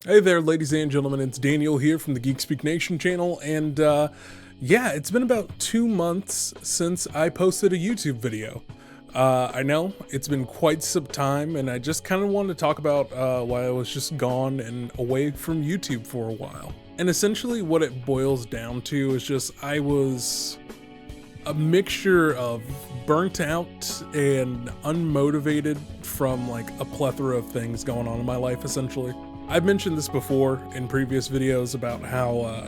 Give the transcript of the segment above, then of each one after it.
Hey there, ladies and gentlemen, it's Daniel here from the GeekSpeakNation channel, and yeah, it's been about 2 months since I posted a YouTube video. I know, it's been quite some time, and I just kind of wanted to talk about why I was just gone and away from YouTube for a while. And essentially what it boils down to is just I was a mixture of burnt out and unmotivated from like a plethora of things going on in my life, essentially. I've mentioned this before in previous videos about how,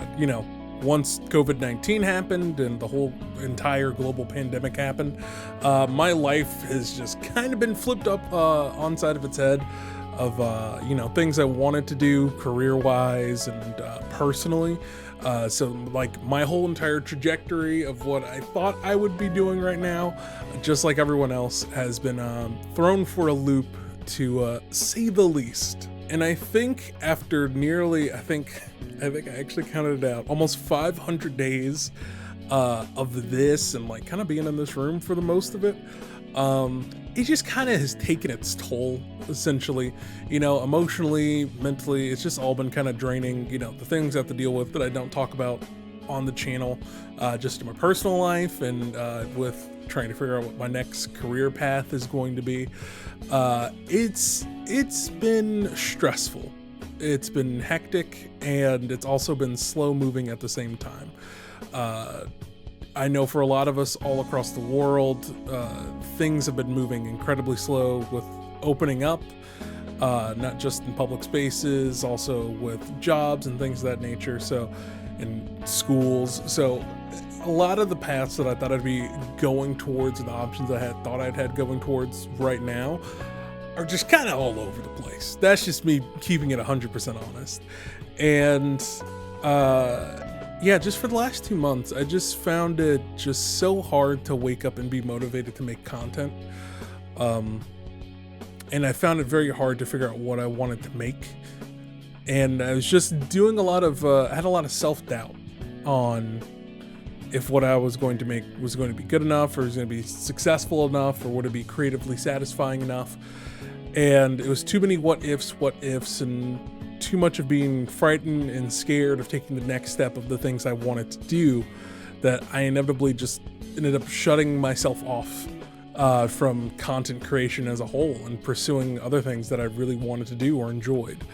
once COVID-19 happened and the whole entire global pandemic happened, my life has just kind of been flipped up on side of its head of, things I wanted to do career-wise and personally. So like my whole entire trajectory of what I thought I would be doing right now, just like everyone else, has been thrown for a loop, to say the least. And I think after nearly, I think I actually counted it out, almost 500 days of this and like kind of being in this room for the most of it, it just kind of has taken its toll, essentially, emotionally, mentally. It's just all been kind of draining, the things I have to deal with that I don't talk about on the channel, just in my personal life and with trying to figure out what my next career path is going to be. It's been stressful, it's been hectic, and it's also been slow moving at the same time. I know for a lot of us all across the world, things have been moving incredibly slow with opening up, not just in public spaces, also with jobs and things of that nature, so in schools. So a lot of the paths that I thought I'd be going towards and the options I had thought I'd had going towards right now are just kind of all over the place. That's just me keeping it 100% honest. And yeah, just for the last 2 months, I just found it just so hard to wake up and be motivated to make content. And I found it very hard to figure out what I wanted to make. And I was just doing I had a lot of self-doubt on if what I was going to make was going to be good enough, or was going to be successful enough, or would it be creatively satisfying enough. And it was too many what ifs, and too much of being frightened and scared of taking the next step of the things I wanted to do, that I inevitably just ended up shutting myself off from content creation as a whole and pursuing other things that I really wanted to do or enjoyed.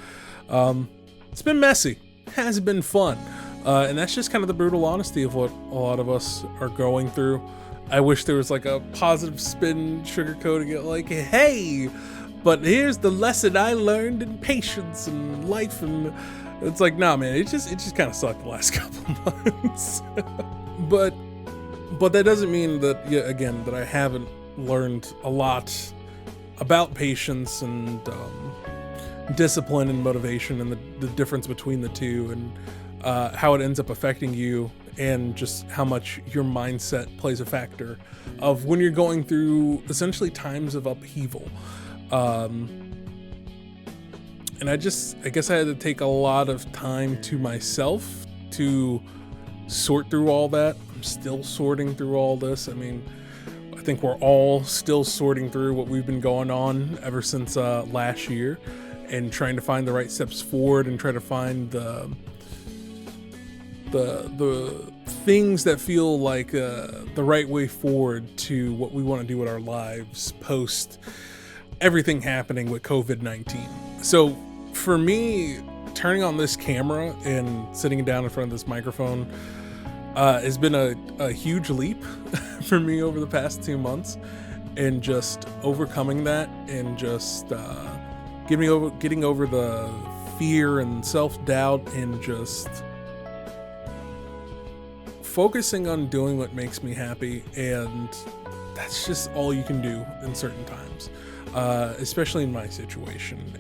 It's been messy, hasn't been fun. And that's just kind of the brutal honesty of what a lot of us are going through. I wish there was like a positive spin sugarcoating it, like, hey, but here's the lesson I learned in patience and life. And it's like, nah, man, it just kind of sucked the last couple months. but that doesn't mean that, again, that I haven't learned a lot about patience and discipline and motivation, and the difference between the two, and how it ends up affecting you, and just how much your mindset plays a factor of when you're going through essentially times of upheaval. And I guess I had to take a lot of time to myself to sort through all that. I'm still sorting through all this. I mean, I think we're all still sorting through what we've been going on ever since last year, and trying to find the right steps forward and try to find the things that feel like the right way forward to what we want to do with our lives post everything happening with COVID-19. So for me, turning on this camera and sitting down in front of this microphone has been a huge leap for me over the past 2 months, and just overcoming that, and just getting over the fear and self-doubt, and just focusing on doing what makes me happy. And that's just all you can do in certain times, especially in my situation.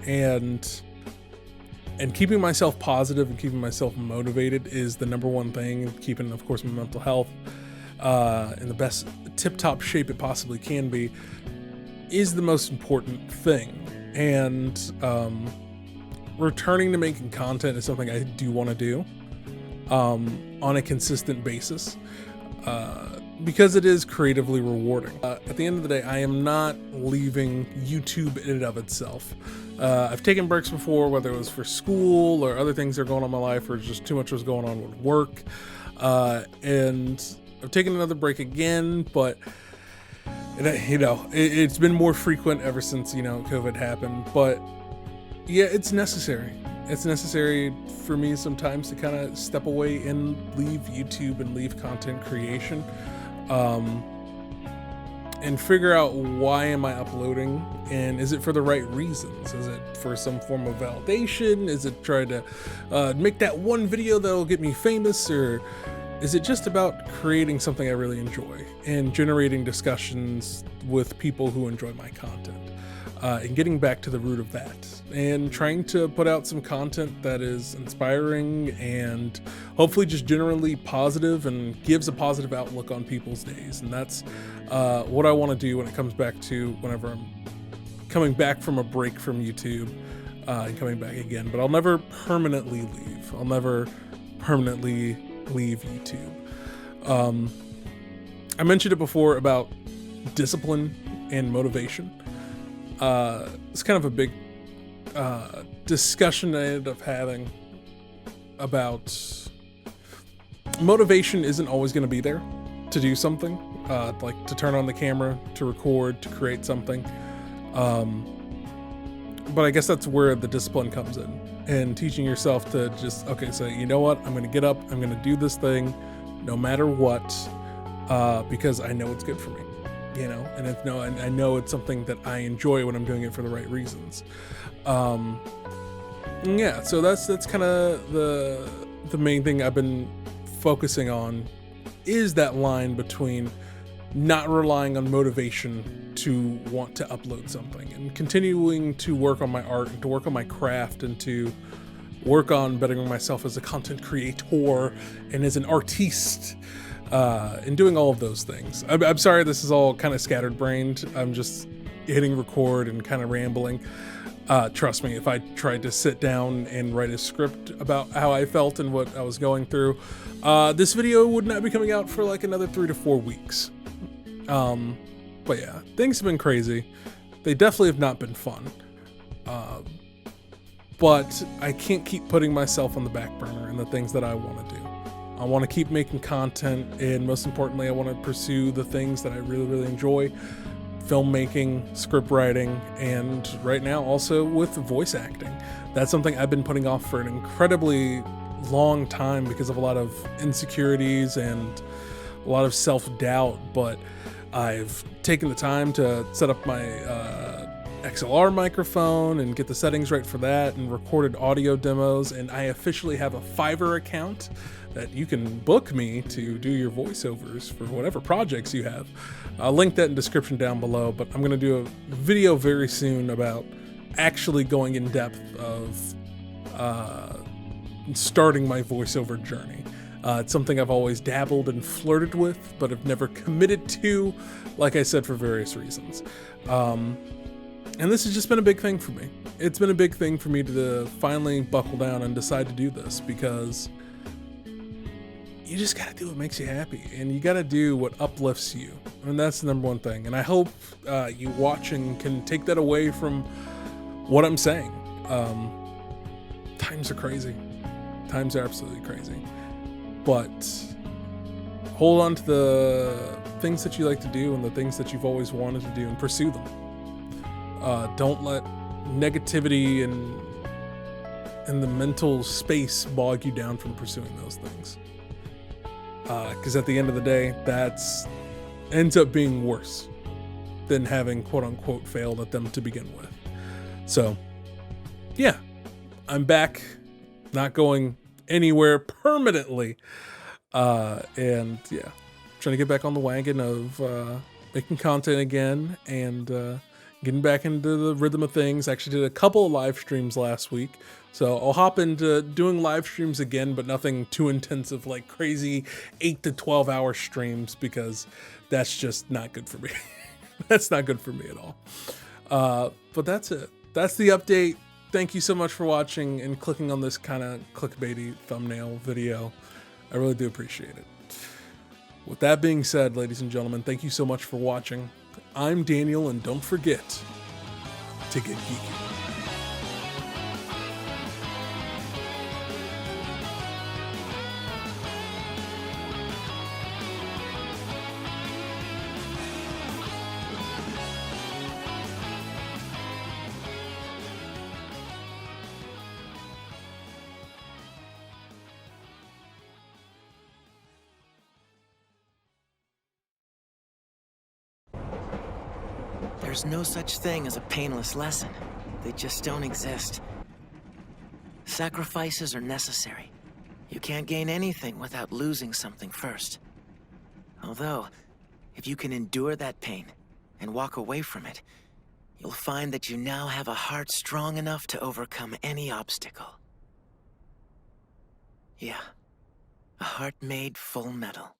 And keeping myself positive and keeping myself motivated is the number one thing, and keeping, of course, my mental health in the best tip-top shape it possibly can be is the most important thing. And returning to making content is something I do want to do on a consistent basis. because it is creatively rewarding. At the end of the day, I am not leaving YouTube in and of itself. I've taken breaks before, whether it was for school or other things that are going on in my life, or just too much was going on with work. And I've taken another break again, but it's been more frequent ever since, COVID happened. But yeah, it's necessary. It's necessary for me sometimes to kind of step away and leave YouTube and leave content creation. And figure out, why am I uploading, and is it for the right reasons? Is it for some form of validation? Is it trying to make that one video that'll get me famous, or is it just about creating something I really enjoy and generating discussions with people who enjoy my content, and getting back to the root of that and trying to put out some content that is inspiring and hopefully just generally positive and gives a positive outlook on people's days. And that's what I want to do when it comes back to whenever I'm coming back from a break from YouTube and coming back again. But I'll never permanently leave. I'll never permanently leave YouTube. I mentioned it before about discipline and motivation. It's kind of a big discussion I ended up having about motivation isn't always going to be there to do something, like to turn on the camera, to record, to create something. But I guess that's where the discipline comes in, and teaching yourself to just, okay, so you know what, I'm going to get up, I'm going to do this thing no matter what, because I know it's good for me. And I know it's something that I enjoy when I'm doing it for the right reasons. Yeah, so that's kind of the main thing I've been focusing on, is that line between not relying on motivation to want to upload something and continuing to work on my art and to work on my craft and to work on bettering myself as a content creator and as an artiste. And doing all of those things. I'm sorry, this is all kind of scattered-brained. I'm just hitting record and kind of rambling. Trust me, if I tried to sit down and write a script about how I felt and what I was going through, this video would not be coming out for like another 3 to 4 weeks. But yeah, things have been crazy. They definitely have not been fun. But I can't keep putting myself on the back burner and the things that I want to do. I want to keep making content, and most importantly, I want to pursue the things that I really, really enjoy: filmmaking, script writing, and right now also with voice acting. That's something I've been putting off for an incredibly long time because of a lot of insecurities and a lot of self-doubt, but I've taken the time to set up my XLR microphone and get the settings right for that, and recorded audio demos, and I officially have a Fiverr account that you can book me to do your voiceovers for whatever projects you have. I'll link that in the description down below, but I'm gonna do a video very soon about actually going in depth of starting my voiceover journey. It's something I've always dabbled and flirted with, but have never committed to, like I said, for various reasons. And this has just been a big thing for me. It's been a big thing for me to finally buckle down and decide to do this, because you just gotta do what makes you happy, and you gotta do what uplifts you. And that's the number one thing. And I hope you watching can take that away from what I'm saying. Times are crazy. Times are absolutely crazy. But hold on to the things that you like to do and the things that you've always wanted to do, and pursue them. Don't let negativity and the mental space bog you down from pursuing those things. Because at the end of the day, that's ends up being worse than having quote unquote failed at them to begin with. So yeah, I'm back, not going anywhere permanently. And yeah, trying to get back on the wagon of making content again, and getting back into the rhythm of things. I actually did a couple of live streams last week, so I'll hop into doing live streams again, but nothing too intensive like crazy 8 to 12 hour streams, because that's just not good for me. That's not good for me at all. But that's it. That's the update. Thank you so much for watching and clicking on this kind of clickbaity thumbnail video. I really do appreciate it. With that being said, ladies and gentlemen, thank you so much for watching. I'm Daniel, and don't forget to get geeky. There's no such thing as a painless lesson. They just don't exist. Sacrifices are necessary. You can't gain anything without losing something first. Although, if you can endure that pain and walk away from it, you'll find that you now have a heart strong enough to overcome any obstacle. Yeah, a heart made full metal.